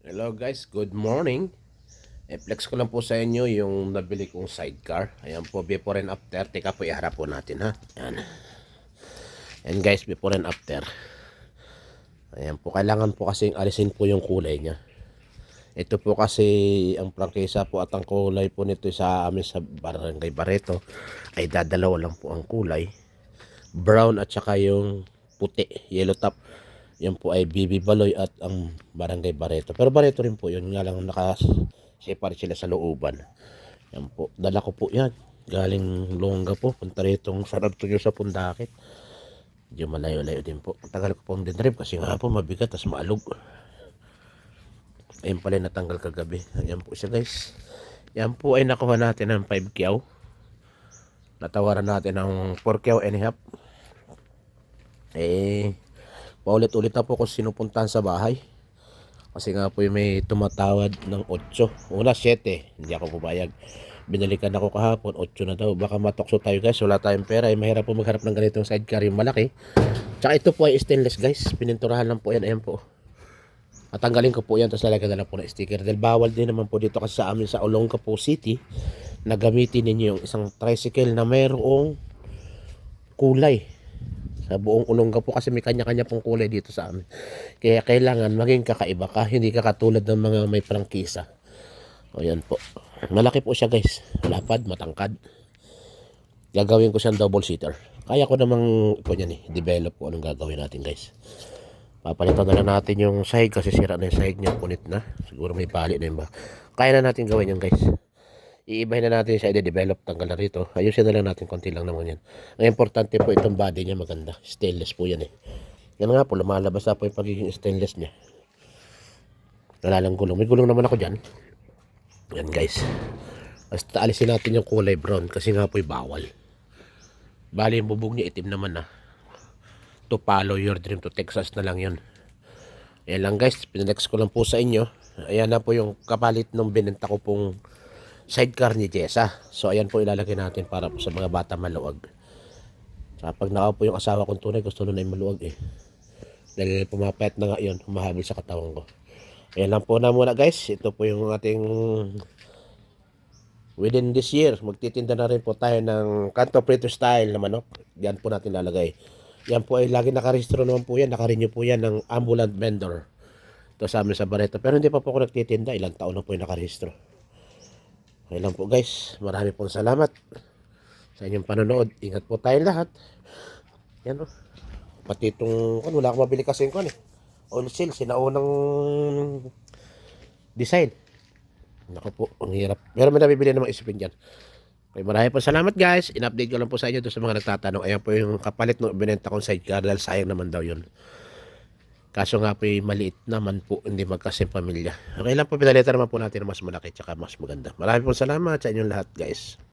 Hello guys, good morning. I-flex ko lang po sa inyo yung nabili kong sidecar. Ayan po, before and after. Teka po, iharap po natin ha. Ayan. And guys, before and after. Ayan po, kailangan po kasing alisin po yung kulay niya. Ito po kasi ang prangkisa po at ang kulay po nito sa amin sa Barangay Barreto ay dadalawa lang po ang kulay. Brown at saka yung puti, yellow top. Yan po ay BB Baloy at ang Barangay Barreto. Pero Barreto rin po yun. Nga lang naka-separate sila sa looban. Yan po. Dala ko po yan. Galing Longga po. Punta rito sarap to sa Pundakit. Medyo malayo-layo din po. Tagal ko pong dinrip kasi nga po mabigat tas maalog. Ayun pala natanggal kagabi. Ayan po siya guys. Yan po ay nakuha natin ng 5 kyaw. Natawaran natin ng 4 kyaw and a half. Paulit-ulit na po kung sinupuntahan sa bahay. Kasi nga po may tumatawad ng 8. Una 7, hindi ako pumayag. Binalikan ako kahapon, 8 na daw. Baka matokso tayo guys, wala tayong pera. Mahirap po magharap ng ganitong sidecar yung malaki. Tsaka ito po ay stainless guys. Pininturahan lang po yan, ayan po. At tanggalin ko po yan, tapos lalagyan na lang po ng sticker. Dahil bawal din naman po dito kasi sa amin sa Olongapo City na gamitin ninyo yung isang tricycle na mayroong kulay. Sa buong Olongapo kasi may kanya-kanya pong kulay dito sa amin. Kaya kailangan maging kakaiba ka. Hindi ka katulad ng mga may prangkisa. O yan po. Malaki po siya guys. Malapad, matangkad. Gagawin ko siyang double seater. Kaya ko namang ito yan develop ko anong gagawin natin guys. Papalitan na lang natin yung sahig kasi sira na yung sahig niya. Punit na. Siguro may pali na yun ba. Kaya na natin gawin yan guys. Iibahin na natin siya i-develop, tanggal na rito. Ayusin na lang natin, konti lang naman yan. Ang importante po itong body niya maganda. Stainless po yan Yan nga po, lumalabas na po yung pagiging stainless niya. Wala lang gulong. May gulong naman ako dyan. Yan guys. Basta alisin natin yung kulay brown kasi nga po yung bawal. Bali yung bubog niya itim naman To follow your dream to Texas na lang yun. Yan lang guys, pinanex ko lang po sa inyo. Ayan na po yung kapalit ng binenta ko pong sidecar ni Jessa. So ayan po ilalagay natin para po sa mga bata maluwag. Sa pag nakaupo yung asawa kong tunay, gusto na yung maluwag Dahil pumapayat na nga yun, humahabil sa katawan ko. Ayan lang po na muna guys. Ito po yung ating within this year. Magtitinda na rin po tayo ng Kanto Prito style na manok. Yan po natin lalagay. Yan po ay lagi nakarehistro naman po yan. Nakarenew po yan ng ambulant vendor. Ito sa amin sa Barreto. Pero hindi pa po ako nagtitinda. Ilang taon na po yung nakarehistro. Okay lang po guys. Marami pong salamat sa inyong panonood. Ingat po tayong lahat. Yan Pati itong, wala akong mabili kasi yung on sale, sinaunang design. Naku po, ang hirap. Pero may nabibili namang isipin dyan. Okay, marami po salamat guys. In-update ko lang po sa inyo doon sa mga nagtatanong. Ayan po yung kapalit ng binenta kong sidecar dahil sayang naman daw yun. Kaso nga po maliit naman po, hindi magkasing pamilya. Okay lang po, pinalita naman po natin na mas malaki tsaka mas maganda. Marami po salamat sa inyong lahat guys.